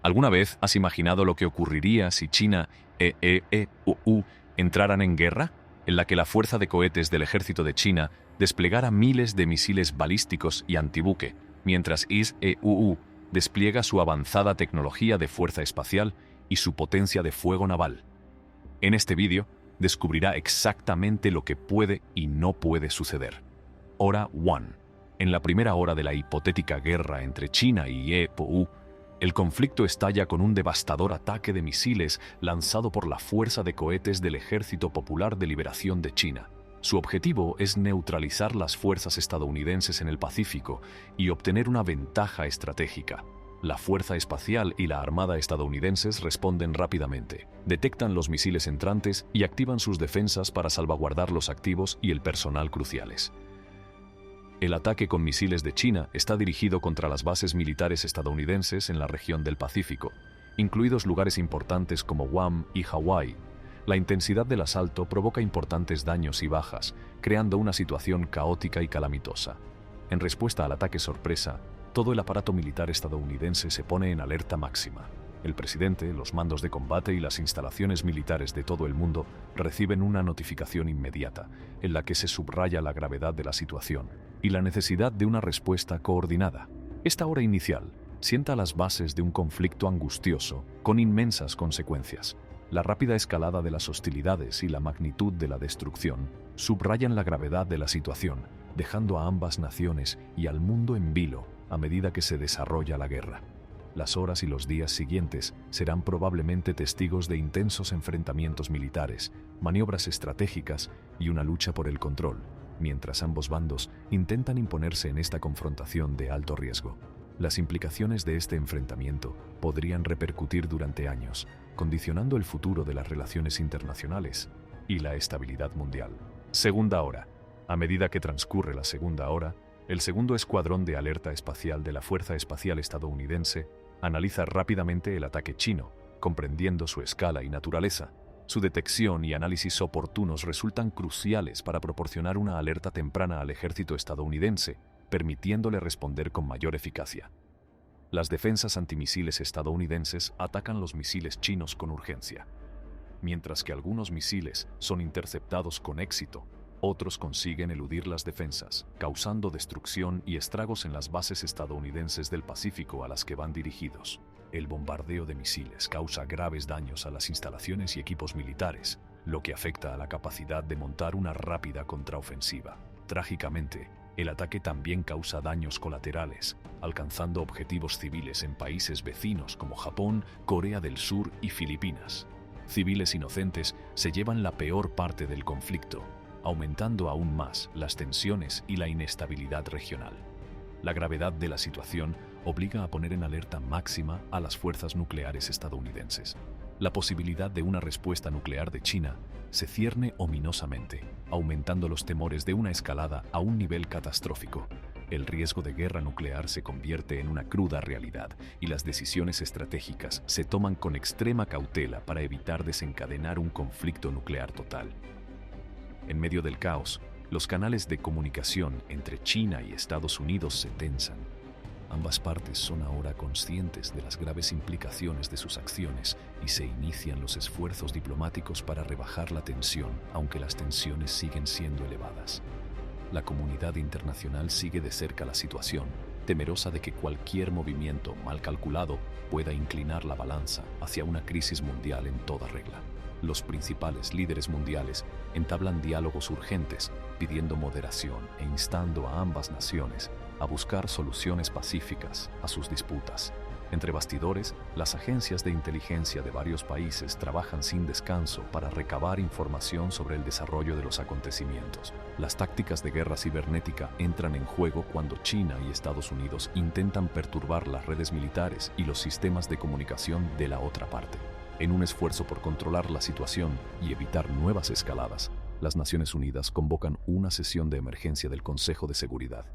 ¿Alguna vez has imaginado lo que ocurriría si China EU entraran en guerra, en la que la fuerza de cohetes del ejército de China desplegara miles de misiles balísticos y antibuque, mientras ISEUU despliega su avanzada tecnología de fuerza espacial y su potencia de fuego naval? En este vídeo descubrirá exactamente lo que puede y no puede suceder. Hora 1. En la primera hora de la hipotética guerra entre China y EU, el conflicto estalla con un devastador ataque de misiles lanzado por la Fuerza de Cohetes del Ejército Popular de Liberación de China. Su objetivo es neutralizar las fuerzas estadounidenses en el Pacífico y obtener una ventaja estratégica. La Fuerza Espacial y la Armada estadounidenses responden rápidamente, detectan los misiles entrantes y activan sus defensas para salvaguardar los activos y el personal cruciales. El ataque con misiles de China está dirigido contra las bases militares estadounidenses en la región del Pacífico, incluidos lugares importantes como Guam y Hawái. La intensidad del asalto provoca importantes daños y bajas, creando una situación caótica y calamitosa. En respuesta al ataque sorpresa, todo el aparato militar estadounidense se pone en alerta máxima. El presidente, los mandos de combate y las instalaciones militares de todo el mundo reciben una notificación inmediata, en la que se subraya la gravedad de la situación y la necesidad de una respuesta coordinada. Esta hora inicial sienta las bases de un conflicto angustioso con inmensas consecuencias. La rápida escalada de las hostilidades y la magnitud de la destrucción subrayan la gravedad de la situación, dejando a ambas naciones y al mundo en vilo a medida que se desarrolla la guerra. Las horas y los días siguientes serán probablemente testigos de intensos enfrentamientos militares, maniobras estratégicas y una lucha por el control, mientras ambos bandos intentan imponerse en esta confrontación de alto riesgo. Las implicaciones de este enfrentamiento podrían repercutir durante años, condicionando el futuro de las relaciones internacionales y la estabilidad mundial. Segunda hora. A medida que transcurre la segunda hora, el segundo escuadrón de alerta espacial de la Fuerza Espacial estadounidense analiza rápidamente el ataque chino, comprendiendo su escala y naturaleza. Su detección y análisis oportunos resultan cruciales para proporcionar una alerta temprana al ejército estadounidense, permitiéndole responder con mayor eficacia. Las defensas antimisiles estadounidenses atacan los misiles chinos con urgencia. Mientras que algunos misiles son interceptados con éxito, otros consiguen eludir las defensas, causando destrucción y estragos en las bases estadounidenses del Pacífico a las que van dirigidos. El bombardeo de misiles causa graves daños a las instalaciones y equipos militares, lo que afecta a la capacidad de montar una rápida contraofensiva. Trágicamente, el ataque también causa daños colaterales, alcanzando objetivos civiles en países vecinos como Japón, Corea del Sur y Filipinas. Civiles inocentes se llevan la peor parte del conflicto, aumentando aún más las tensiones y la inestabilidad regional. La gravedad de la situación obliga a poner en alerta máxima a las fuerzas nucleares estadounidenses. La posibilidad de una respuesta nuclear de China se cierne ominosamente, aumentando los temores de una escalada a un nivel catastrófico. El riesgo de guerra nuclear se convierte en una cruda realidad y las decisiones estratégicas se toman con extrema cautela para evitar desencadenar un conflicto nuclear total. En medio del caos, los canales de comunicación entre China y Estados Unidos se tensan. Ambas partes son ahora conscientes de las graves implicaciones de sus acciones y se inician los esfuerzos diplomáticos para rebajar la tensión, aunque las tensiones siguen siendo elevadas. La comunidad internacional sigue de cerca la situación, temerosa de que cualquier movimiento mal calculado pueda inclinar la balanza hacia una crisis mundial en toda regla. Los principales líderes mundiales entablan diálogos urgentes, pidiendo moderación e instando a ambas naciones a buscar soluciones pacíficas a sus disputas. Entre bastidores, las agencias de inteligencia de varios países trabajan sin descanso para recabar información sobre el desarrollo de los acontecimientos. Las tácticas de guerra cibernética entran en juego cuando China y Estados Unidos intentan perturbar las redes militares y los sistemas de comunicación de la otra parte. En un esfuerzo por controlar la situación y evitar nuevas escaladas, las Naciones Unidas convocan una sesión de emergencia del Consejo de Seguridad.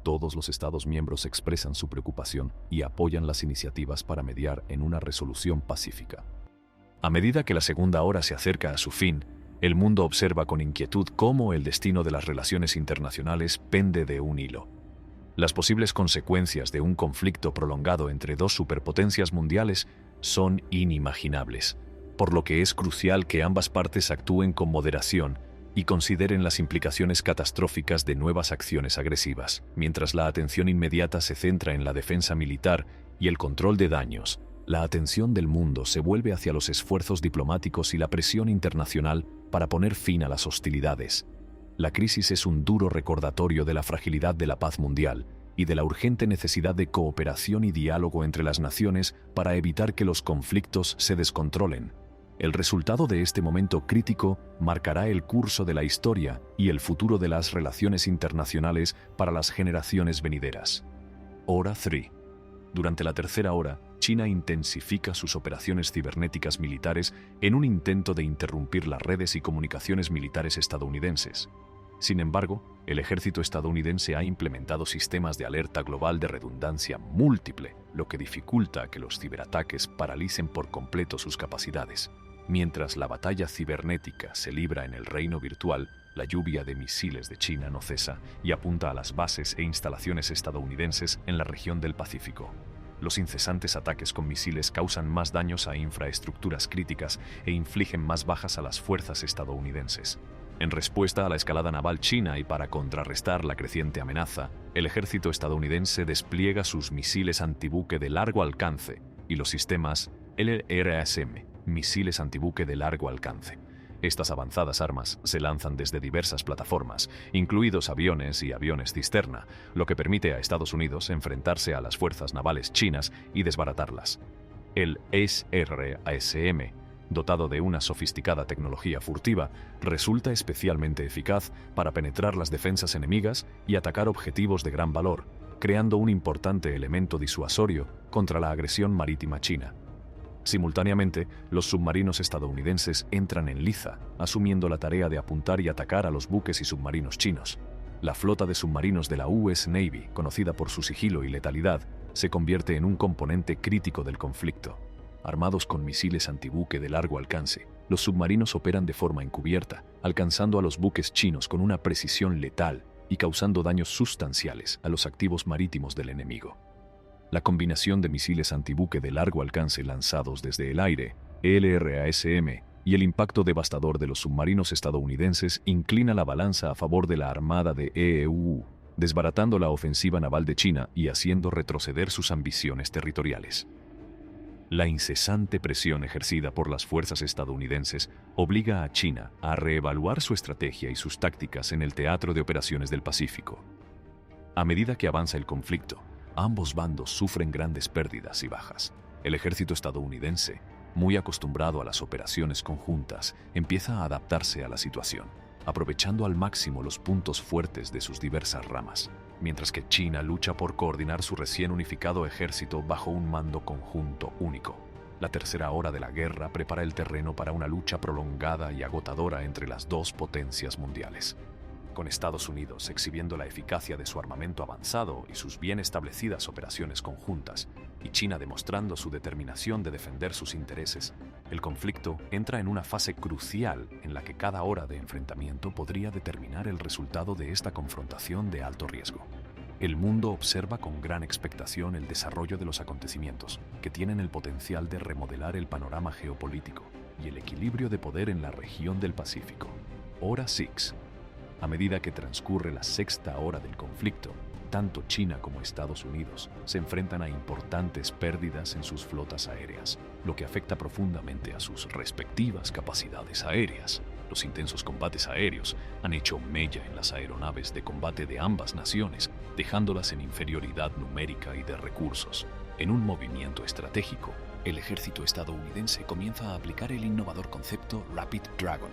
Todos los Estados miembros expresan su preocupación y apoyan las iniciativas para mediar en una resolución pacífica. A medida que la segunda hora se acerca a su fin, el mundo observa con inquietud cómo el destino de las relaciones internacionales pende de un hilo. Las posibles consecuencias de un conflicto prolongado entre dos superpotencias mundiales son inimaginables, por lo que es crucial que ambas partes actúen con moderación y consideren las implicaciones catastróficas de nuevas acciones agresivas. Mientras la atención inmediata se centra en la defensa militar y el control de daños, la atención del mundo se vuelve hacia los esfuerzos diplomáticos y la presión internacional para poner fin a las hostilidades. La crisis es un duro recordatorio de la fragilidad de la paz mundial y de la urgente necesidad de cooperación y diálogo entre las naciones para evitar que los conflictos se descontrolen. El resultado de este momento crítico marcará el curso de la historia y el futuro de las relaciones internacionales para las generaciones venideras. Hora 3. Durante la tercera hora, China intensifica sus operaciones cibernéticas militares en un intento de interrumpir las redes y comunicaciones militares estadounidenses. Sin embargo, el ejército estadounidense ha implementado sistemas de alerta global de redundancia múltiple, lo que dificulta que los ciberataques paralicen por completo sus capacidades. Mientras la batalla cibernética se libra en el reino virtual, la lluvia de misiles de China no cesa y apunta a las bases e instalaciones estadounidenses en la región del Pacífico. Los incesantes ataques con misiles causan más daños a infraestructuras críticas e infligen más bajas a las fuerzas estadounidenses. En respuesta a la escalada naval china y para contrarrestar la creciente amenaza, el ejército estadounidense despliega sus misiles antibuque de largo alcance y los sistemas LRASM, misiles antibuque de largo alcance. Estas avanzadas armas se lanzan desde diversas plataformas, incluidos aviones y aviones cisterna, lo que permite a Estados Unidos enfrentarse a las fuerzas navales chinas y desbaratarlas. El SRASM, dotado de una sofisticada tecnología furtiva, resulta especialmente eficaz para penetrar las defensas enemigas y atacar objetivos de gran valor, creando un importante elemento disuasorio contra la agresión marítima china. Simultáneamente, los submarinos estadounidenses entran en liza, asumiendo la tarea de apuntar y atacar a los buques y submarinos chinos. La flota de submarinos de la US Navy, conocida por su sigilo y letalidad, se convierte en un componente crítico del conflicto. Armados con misiles antibuque de largo alcance, los submarinos operan de forma encubierta, alcanzando a los buques chinos con una precisión letal y causando daños sustanciales a los activos marítimos del enemigo. La combinación de misiles antibuque de largo alcance lanzados desde el aire, LRASM, y el impacto devastador de los submarinos estadounidenses inclina la balanza a favor de la Armada de EEU, desbaratando la ofensiva naval de China y haciendo retroceder sus ambiciones territoriales. La incesante presión ejercida por las fuerzas estadounidenses obliga a China a reevaluar su estrategia y sus tácticas en el teatro de operaciones del Pacífico. A medida que avanza el conflicto, ambos bandos sufren grandes pérdidas y bajas. El ejército estadounidense, muy acostumbrado a las operaciones conjuntas, empieza a adaptarse a la situación, aprovechando al máximo los puntos fuertes de sus diversas ramas, mientras que China lucha por coordinar su recién unificado ejército bajo un mando conjunto único. La tercera hora de la guerra prepara el terreno para una lucha prolongada y agotadora entre las dos potencias mundiales, con Estados Unidos exhibiendo la eficacia de su armamento avanzado y sus bien establecidas operaciones conjuntas, y China demostrando su determinación de defender sus intereses. El conflicto entra en una fase crucial en la que cada hora de enfrentamiento podría determinar el resultado de esta confrontación de alto riesgo. El mundo observa con gran expectación el desarrollo de los acontecimientos, que tienen el potencial de remodelar el panorama geopolítico y el equilibrio de poder en la región del Pacífico. Hora 6. A medida que transcurre la sexta hora del conflicto, tanto China como Estados Unidos se enfrentan a importantes pérdidas en sus flotas aéreas, lo que afecta profundamente a sus respectivas capacidades aéreas. Los intensos combates aéreos han hecho mella en las aeronaves de combate de ambas naciones, dejándolas en inferioridad numérica y de recursos. En un movimiento estratégico, el ejército estadounidense comienza a aplicar el innovador concepto Rapid Dragon.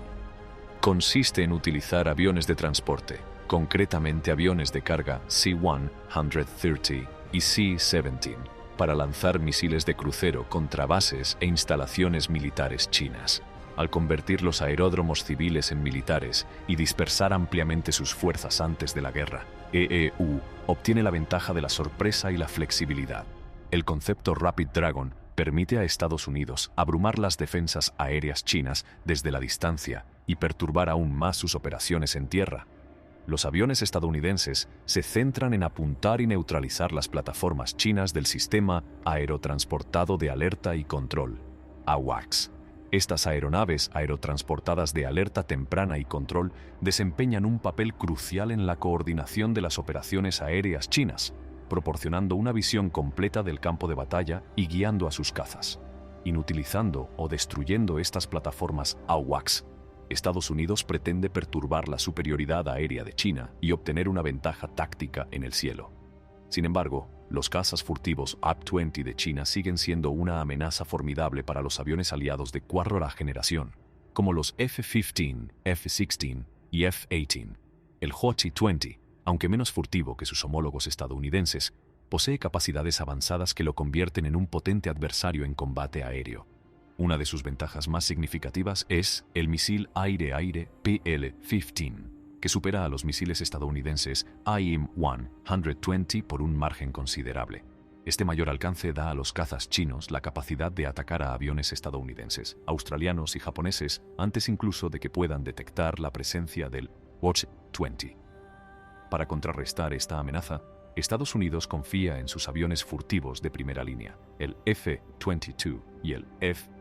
Consiste en utilizar aviones de transporte, concretamente aviones de carga C-130 y C-17, para lanzar misiles de crucero contra bases e instalaciones militares chinas. Al convertir los aeródromos civiles en militares y dispersar ampliamente sus fuerzas antes de la guerra, EEU obtiene la ventaja de la sorpresa y la flexibilidad. El concepto Rapid Dragon permite a Estados Unidos abrumar las defensas aéreas chinas desde la distancia y perturbar aún más sus operaciones en tierra. Los aviones estadounidenses se centran en apuntar y neutralizar las plataformas chinas del Sistema Aerotransportado de Alerta y Control, AWACS. Estas aeronaves aerotransportadas de alerta temprana y control desempeñan un papel crucial en la coordinación de las operaciones aéreas chinas, proporcionando una visión completa del campo de batalla y guiando a sus cazas. Inutilizando o destruyendo estas plataformas AWACS, Estados Unidos pretende perturbar la superioridad aérea de China y obtener una ventaja táctica en el cielo. Sin embargo, los cazas furtivos UP-20 de China siguen siendo una amenaza formidable para los aviones aliados de cuarta generación, como los F-15, F-16 y F-18. El HT-20, aunque menos furtivo que sus homólogos estadounidenses, posee capacidades avanzadas que lo convierten en un potente adversario en combate aéreo. Una de sus ventajas más significativas es el misil aire-aire PL-15, que supera a los misiles estadounidenses AIM-120 por un margen considerable. Este mayor alcance da a los cazas chinos la capacidad de atacar a aviones estadounidenses, australianos y japoneses antes incluso de que puedan detectar la presencia del HT-20. Para contrarrestar esta amenaza, Estados Unidos confía en sus aviones furtivos de primera línea, el F-22 y el F-35.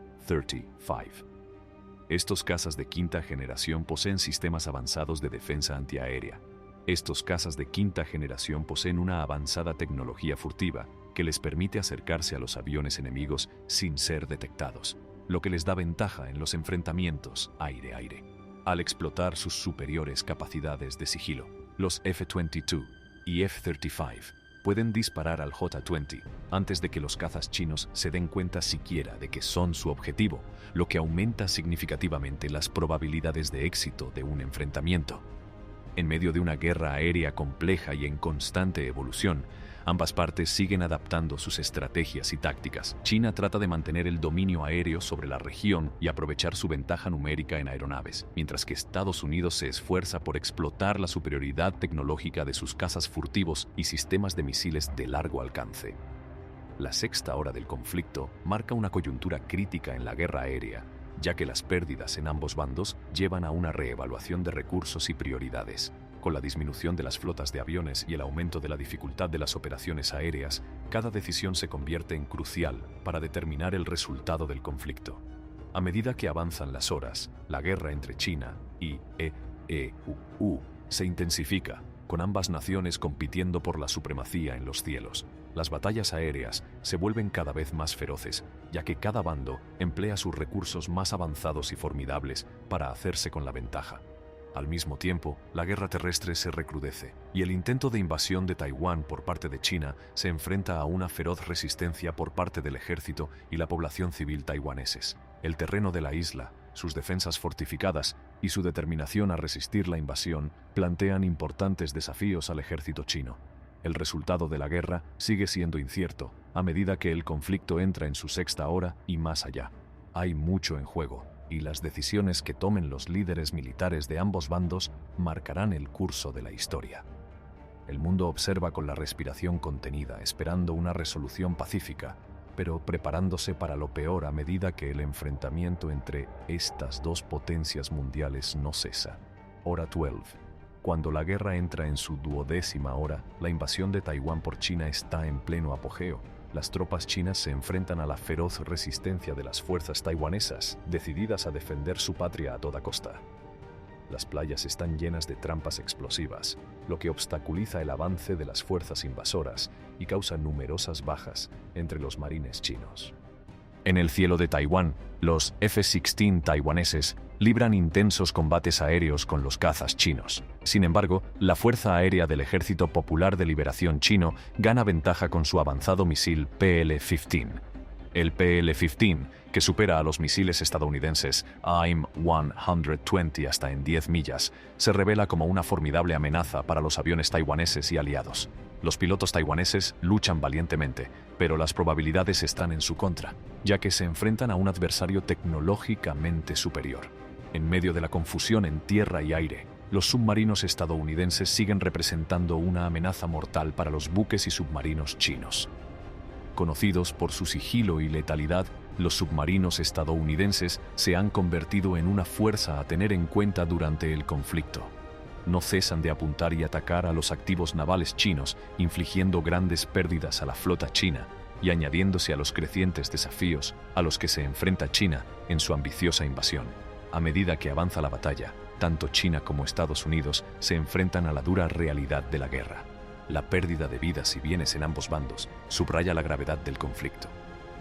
Estos cazas de quinta generación poseen sistemas avanzados de defensa antiaérea. Estos cazas de quinta generación poseen una avanzada tecnología furtiva que les permite acercarse a los aviones enemigos sin ser detectados, lo que les da ventaja en los enfrentamientos aire-aire. Al explotar sus superiores capacidades de sigilo, los F-22 y F-35 pueden disparar al J-20 antes de que los cazas chinos se den cuenta siquiera de que son su objetivo, lo que aumenta significativamente las probabilidades de éxito de un enfrentamiento. En medio de una guerra aérea compleja y en constante evolución, ambas partes siguen adaptando sus estrategias y tácticas. China trata de mantener el dominio aéreo sobre la región y aprovechar su ventaja numérica en aeronaves, mientras que Estados Unidos se esfuerza por explotar la superioridad tecnológica de sus cazas furtivos y sistemas de misiles de largo alcance. La sexta hora del conflicto marca una coyuntura crítica en la guerra aérea, ya que las pérdidas en ambos bandos llevan a una reevaluación de recursos y prioridades. Con la disminución de las flotas de aviones y el aumento de la dificultad de las operaciones aéreas, cada decisión se convierte en crucial para determinar el resultado del conflicto. A medida que avanzan las horas, la guerra entre China y EEU se intensifica, con ambas naciones compitiendo por la supremacía en los cielos. Las batallas aéreas se vuelven cada vez más feroces, ya que cada bando emplea sus recursos más avanzados y formidables para hacerse con la ventaja. Al mismo tiempo, la guerra terrestre se recrudece, y el intento de invasión de Taiwán por parte de China se enfrenta a una feroz resistencia por parte del ejército y la población civil taiwaneses. El terreno de la isla, sus defensas fortificadas y su determinación a resistir la invasión plantean importantes desafíos al ejército chino. El resultado de la guerra sigue siendo incierto a medida que el conflicto entra en su sexta hora y más allá. Hay mucho en juego, y las decisiones que tomen los líderes militares de ambos bandos marcarán el curso de la historia. El mundo observa con la respiración contenida, esperando una resolución pacífica, pero preparándose para lo peor a medida que el enfrentamiento entre estas dos potencias mundiales no cesa. Hora 12. Cuando la guerra entra en su 12ª hora, la invasión de Taiwán por China está en pleno apogeo. Las tropas chinas se enfrentan a la feroz resistencia de las fuerzas taiwanesas, decididas a defender su patria a toda costa. Las playas están llenas de trampas explosivas, lo que obstaculiza el avance de las fuerzas invasoras y causa numerosas bajas entre los marines chinos. En el cielo de Taiwán, los F-16 taiwaneses libran intensos combates aéreos con los cazas chinos. Sin embargo, la Fuerza Aérea del Ejército Popular de Liberación Chino gana ventaja con su avanzado misil PL-15. El PL-15, que supera a los misiles estadounidenses AIM-120 hasta en 10 millas, se revela como una formidable amenaza para los aviones taiwaneses y aliados. Los pilotos taiwaneses luchan valientemente, pero las probabilidades están en su contra, ya que se enfrentan a un adversario tecnológicamente superior. En medio de la confusión en tierra y aire, los submarinos estadounidenses siguen representando una amenaza mortal para los buques y submarinos chinos. Conocidos por su sigilo y letalidad, los submarinos estadounidenses se han convertido en una fuerza a tener en cuenta durante el conflicto. no cesan de apuntar y atacar a los activos navales chinos, infligiendo grandes pérdidas a la flota china y añadiéndose a los crecientes desafíos a los que se enfrenta China en su ambiciosa invasión. A medida que avanza la batalla, tanto China como Estados Unidos se enfrentan a la dura realidad de la guerra. La pérdida de vidas y bienes en ambos bandos subraya la gravedad del conflicto.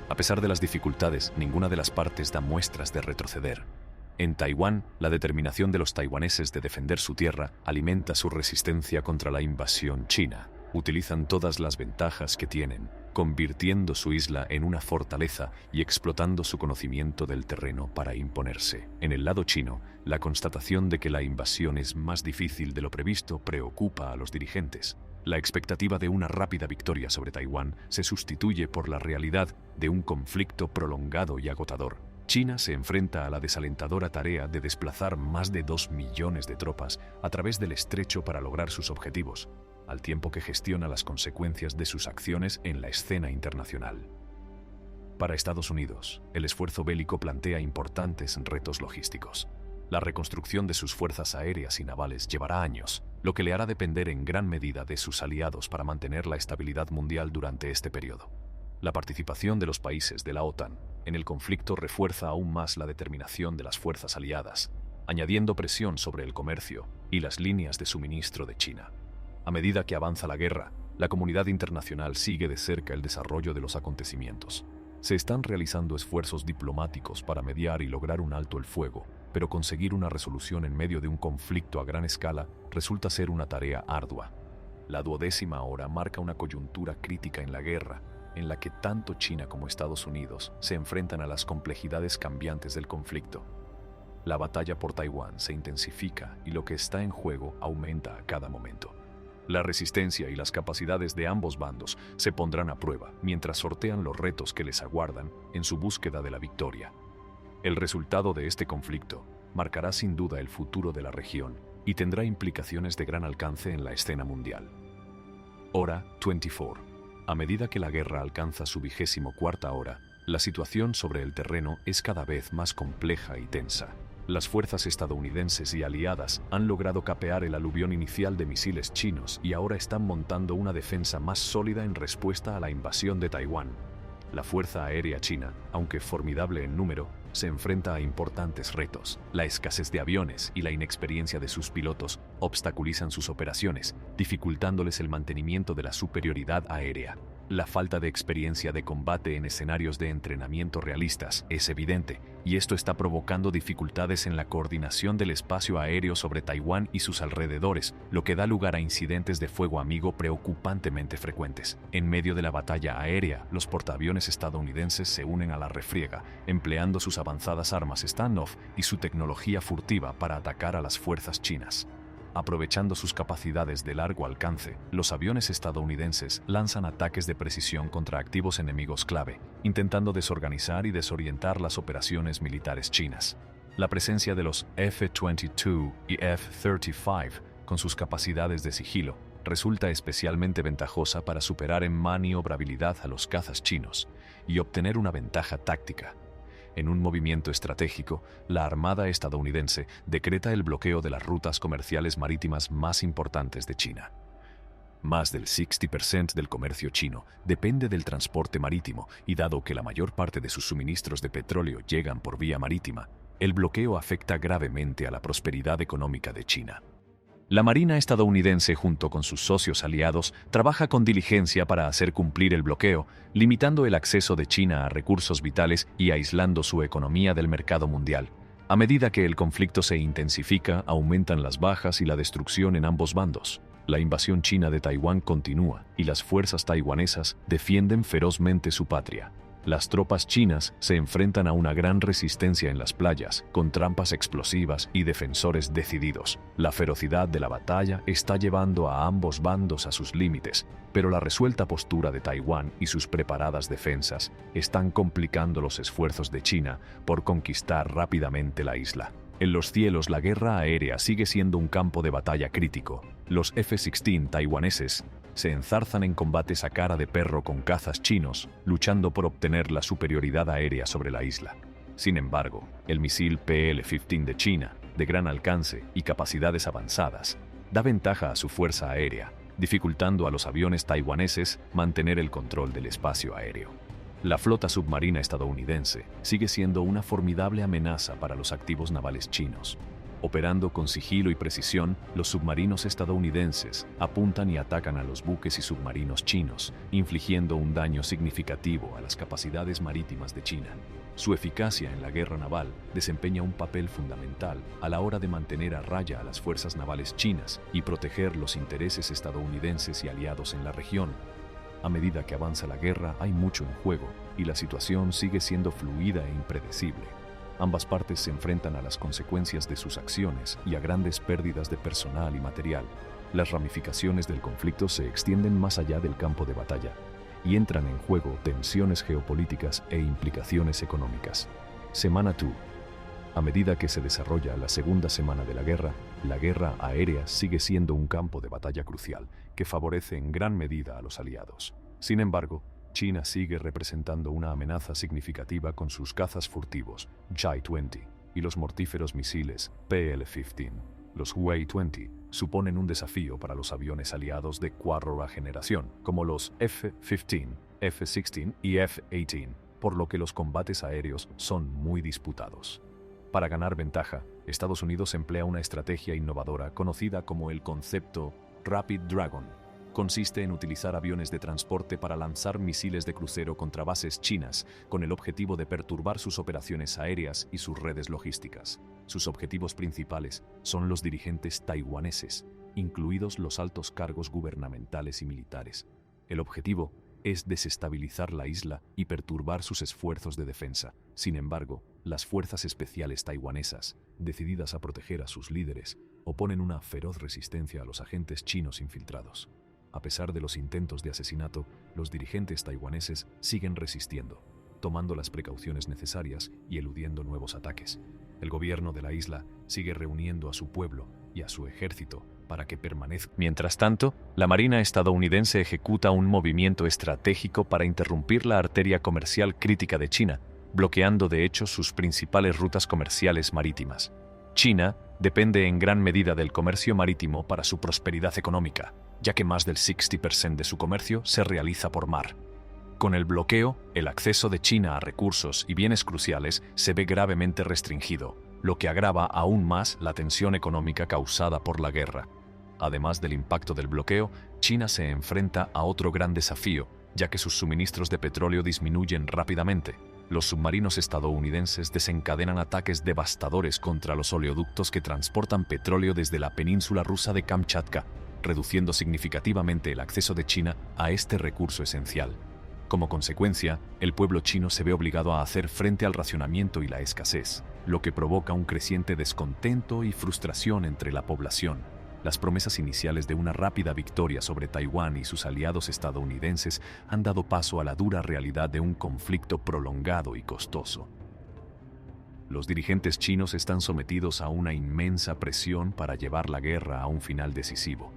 A pesar de las dificultades, ninguna de las partes da muestras de retroceder. En Taiwán, la determinación de los taiwaneses de defender su tierra alimenta su resistencia contra la invasión china. Utilizan todas las ventajas que tienen, convirtiendo su isla en una fortaleza y explotando su conocimiento del terreno para imponerse. En el lado chino, la constatación de que la invasión es más difícil de lo previsto preocupa a los dirigentes. La expectativa de una rápida victoria sobre Taiwán se sustituye por la realidad de un conflicto prolongado y agotador. China se enfrenta a la desalentadora tarea de desplazar más de 2 millones de tropas a través del estrecho para lograr sus objetivos, al tiempo que gestiona las consecuencias de sus acciones en la escena internacional. Para Estados Unidos, el esfuerzo bélico plantea importantes retos logísticos. La reconstrucción de sus fuerzas aéreas y navales llevará años, lo que le hará depender en gran medida de sus aliados para mantener la estabilidad mundial durante este periodo. La participación de los países de la OTAN en el conflicto refuerza aún más la determinación de las fuerzas aliadas, añadiendo presión sobre el comercio y las líneas de suministro de China. A medida que avanza la guerra, la comunidad internacional sigue de cerca el desarrollo de los acontecimientos. Se están realizando esfuerzos diplomáticos para mediar y lograr un alto el fuego, pero conseguir una resolución en medio de un conflicto a gran escala resulta ser una tarea ardua. La 12ª hora marca una coyuntura crítica en la guerra, en la que tanto China como Estados Unidos se enfrentan a las complejidades cambiantes del conflicto. La batalla por Taiwán se intensifica y lo que está en juego aumenta a cada momento. La resistencia y las capacidades de ambos bandos se pondrán a prueba mientras sortean los retos que les aguardan en su búsqueda de la victoria. El resultado de este conflicto marcará sin duda el futuro de la región y tendrá implicaciones de gran alcance en la escena mundial. Hora 24. A medida que la guerra alcanza su 24ª hora, la situación sobre el terreno es cada vez más compleja y tensa. Las fuerzas estadounidenses y aliadas han logrado capear el aluvión inicial de misiles chinos y ahora están montando una defensa más sólida en respuesta a la invasión de Taiwán. La Fuerza Aérea China, aunque formidable en número, se enfrenta a importantes retos. La escasez de aviones y la inexperiencia de sus pilotos obstaculizan sus operaciones, dificultándoles el mantenimiento de la superioridad aérea. La falta de experiencia de combate en escenarios de entrenamiento realistas es evidente, y esto está provocando dificultades en la coordinación del espacio aéreo sobre Taiwán y sus alrededores, lo que da lugar a incidentes de fuego amigo preocupantemente frecuentes. En medio de la batalla aérea, los portaaviones estadounidenses se unen a la refriega, empleando sus avanzadas armas standoff y su tecnología furtiva para atacar a las fuerzas chinas. Aprovechando sus capacidades de largo alcance, los aviones estadounidenses lanzan ataques de precisión contra activos enemigos clave, intentando desorganizar y desorientar las operaciones militares chinas. La presencia de los F-22 y F-35, con sus capacidades de sigilo, resulta especialmente ventajosa para superar en maniobrabilidad a los cazas chinos y obtener una ventaja táctica. En un movimiento estratégico, la Armada estadounidense decreta el bloqueo de las rutas comerciales marítimas más importantes de China. Más del 60% del comercio chino depende del transporte marítimo y dado que la mayor parte de sus suministros de petróleo llegan por vía marítima, el bloqueo afecta gravemente a la prosperidad económica de China. La Marina estadounidense, junto con sus socios aliados, trabaja con diligencia para hacer cumplir el bloqueo, limitando el acceso de China a recursos vitales y aislando su economía del mercado mundial. A medida que el conflicto se intensifica, aumentan las bajas y la destrucción en ambos bandos. La invasión china de Taiwán continúa y las fuerzas taiwanesas defienden ferozmente su patria. Las tropas chinas se enfrentan a una gran resistencia en las playas, con trampas explosivas y defensores decididos. La ferocidad de la batalla está llevando a ambos bandos a sus límites, pero la resuelta postura de Taiwán y sus preparadas defensas están complicando los esfuerzos de China por conquistar rápidamente la isla. En los cielos, la guerra aérea sigue siendo un campo de batalla crítico. Los F-16 taiwaneses se enzarzan en combates a cara de perro con cazas chinos, luchando por obtener la superioridad aérea sobre la isla. Sin embargo, el misil PL-15 de China, de gran alcance y capacidades avanzadas, da ventaja a su fuerza aérea, dificultando a los aviones taiwaneses mantener el control del espacio aéreo. La flota submarina estadounidense sigue siendo una formidable amenaza para los activos navales chinos. Operando con sigilo y precisión, los submarinos estadounidenses apuntan y atacan a los buques y submarinos chinos, infligiendo un daño significativo a las capacidades marítimas de China. Su eficacia en la guerra naval desempeña un papel fundamental a la hora de mantener a raya a las fuerzas navales chinas y proteger los intereses estadounidenses y aliados en la región. A medida que avanza la guerra, hay mucho en juego y la situación sigue siendo fluida e impredecible. Ambas partes se enfrentan a las consecuencias de sus acciones y a grandes pérdidas de personal y material. Las ramificaciones del conflicto se extienden más allá del campo de batalla y entran en juego tensiones geopolíticas e implicaciones económicas. Semana 2. A medida que se desarrolla la segunda semana de la guerra aérea sigue siendo un campo de batalla crucial que favorece en gran medida a los aliados. Sin embargo, China sigue representando una amenaza significativa con sus cazas furtivos J-20 y los mortíferos misiles PL-15. Los Huey-20 suponen un desafío para los aviones aliados de cuarta generación, como los F-15, F-16 y F-18, por lo que los combates aéreos son muy disputados. Para ganar ventaja, Estados Unidos emplea una estrategia innovadora conocida como el concepto Rapid Dragon. Consiste en utilizar aviones de transporte para lanzar misiles de crucero contra bases chinas, con el objetivo de perturbar sus operaciones aéreas y sus redes logísticas. Sus objetivos principales son los dirigentes taiwaneses, incluidos los altos cargos gubernamentales y militares. El objetivo es desestabilizar la isla y perturbar sus esfuerzos de defensa. Sin embargo, las fuerzas especiales taiwanesas, decididas a proteger a sus líderes, oponen una feroz resistencia a los agentes chinos infiltrados. A pesar de los intentos de asesinato, los dirigentes taiwaneses siguen resistiendo, tomando las precauciones necesarias y eludiendo nuevos ataques. El gobierno de la isla sigue reuniendo a su pueblo y a su ejército para que permanezca. Mientras tanto, la Marina estadounidense ejecuta un movimiento estratégico para interrumpir la arteria comercial crítica de China, bloqueando de hecho sus principales rutas comerciales marítimas. China depende en gran medida del comercio marítimo para su prosperidad económica, ya que más del 60% de su comercio se realiza por mar. Con el bloqueo, el acceso de China a recursos y bienes cruciales se ve gravemente restringido, lo que agrava aún más la tensión económica causada por la guerra. Además del impacto del bloqueo, China se enfrenta a otro gran desafío, ya que sus suministros de petróleo disminuyen rápidamente. Los submarinos estadounidenses desencadenan ataques devastadores contra los oleoductos que transportan petróleo desde la península rusa de Kamchatka, reduciendo significativamente el acceso de China a este recurso esencial. Como consecuencia, el pueblo chino se ve obligado a hacer frente al racionamiento y la escasez, lo que provoca un creciente descontento y frustración entre la población. Las promesas iniciales de una rápida victoria sobre Taiwán y sus aliados estadounidenses han dado paso a la dura realidad de un conflicto prolongado y costoso. Los dirigentes chinos están sometidos a una inmensa presión para llevar la guerra a un final decisivo.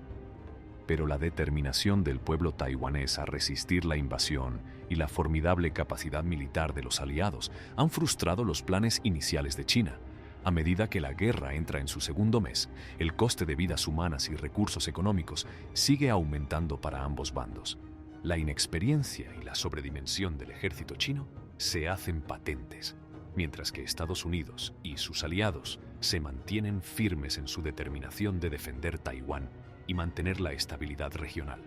Pero la determinación del pueblo taiwanés a resistir la invasión y la formidable capacidad militar de los aliados han frustrado los planes iniciales de China. A medida que la guerra entra en su segundo mes, el coste de vidas humanas y recursos económicos sigue aumentando para ambos bandos. La inexperiencia y la sobredimensión del ejército chino se hacen patentes, mientras que Estados Unidos y sus aliados se mantienen firmes en su determinación de defender Taiwán y mantener la estabilidad regional.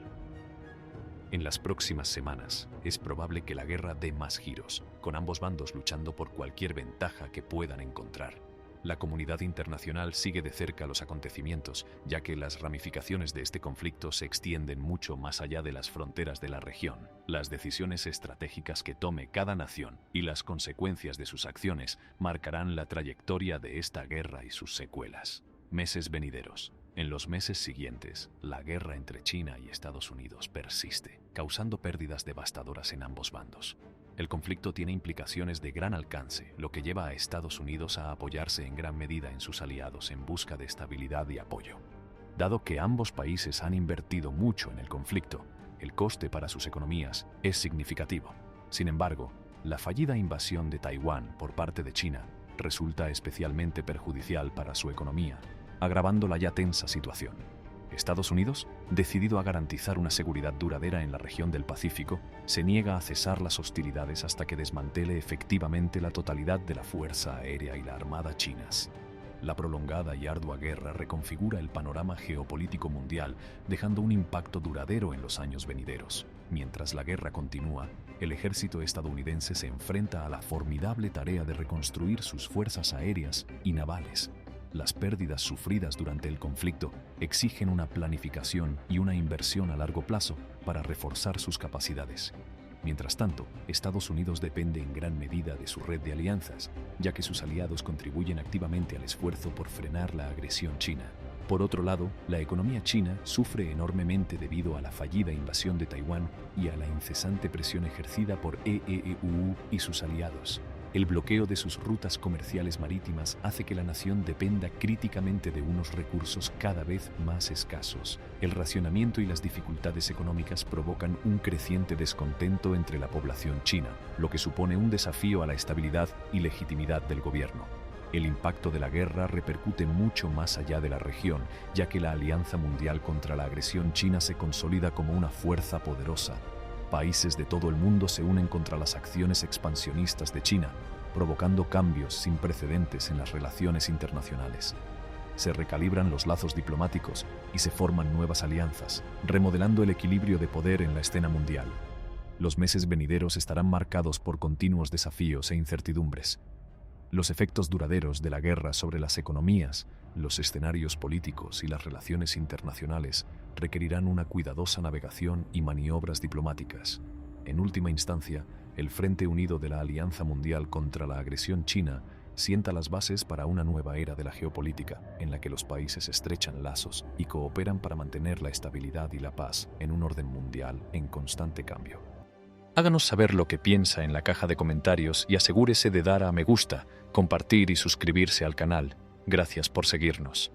En las próximas semanas, es probable que la guerra dé más giros, con ambos bandos luchando por cualquier ventaja que puedan encontrar. La comunidad internacional sigue de cerca los acontecimientos, ya que las ramificaciones de este conflicto se extienden mucho más allá de las fronteras de la región. Las decisiones estratégicas que tome cada nación y las consecuencias de sus acciones marcarán la trayectoria de esta guerra y sus secuelas. Meses venideros. En los meses siguientes, la guerra entre China y Estados Unidos persiste, causando pérdidas devastadoras en ambos bandos. El conflicto tiene implicaciones de gran alcance, lo que lleva a Estados Unidos a apoyarse en gran medida en sus aliados en busca de estabilidad y apoyo. Dado que ambos países han invertido mucho en el conflicto, el coste para sus economías es significativo. Sin embargo, la fallida invasión de Taiwán por parte de China resulta especialmente perjudicial para su economía, agravando la ya tensa situación. Estados Unidos, decidido a garantizar una seguridad duradera en la región del Pacífico, se niega a cesar las hostilidades hasta que desmantele efectivamente la totalidad de la Fuerza Aérea y la Armada chinas. La prolongada y ardua guerra reconfigura el panorama geopolítico mundial, dejando un impacto duradero en los años venideros. Mientras la guerra continúa, el ejército estadounidense se enfrenta a la formidable tarea de reconstruir sus fuerzas aéreas y navales. Las pérdidas sufridas durante el conflicto exigen una planificación y una inversión a largo plazo para reforzar sus capacidades. Mientras tanto, Estados Unidos depende en gran medida de su red de alianzas, ya que sus aliados contribuyen activamente al esfuerzo por frenar la agresión china. Por otro lado, la economía china sufre enormemente debido a la fallida invasión de Taiwán y a la incesante presión ejercida por EEU y sus aliados. El bloqueo de sus rutas comerciales marítimas hace que la nación dependa críticamente de unos recursos cada vez más escasos. El racionamiento y las dificultades económicas provocan un creciente descontento entre la población china, lo que supone un desafío a la estabilidad y legitimidad del gobierno. El impacto de la guerra repercute mucho más allá de la región, ya que la Alianza Mundial contra la Agresión China se consolida como una fuerza poderosa. Países de todo el mundo se unen contra las acciones expansionistas de China, provocando cambios sin precedentes en las relaciones internacionales. Se recalibran los lazos diplomáticos y se forman nuevas alianzas, remodelando el equilibrio de poder en la escena mundial. Los meses venideros estarán marcados por continuos desafíos e incertidumbres. Los efectos duraderos de la guerra sobre las economías, los escenarios políticos y las relaciones internacionales requerirán una cuidadosa navegación y maniobras diplomáticas. En última instancia, el Frente Unido de la Alianza Mundial contra la Agresión China sienta las bases para una nueva era de la geopolítica, en la que los países estrechan lazos y cooperan para mantener la estabilidad y la paz en un orden mundial en constante cambio. Háganos saber lo que piensa en la caja de comentarios y asegúrese de dar a me gusta, compartir y suscribirse al canal. Gracias por seguirnos.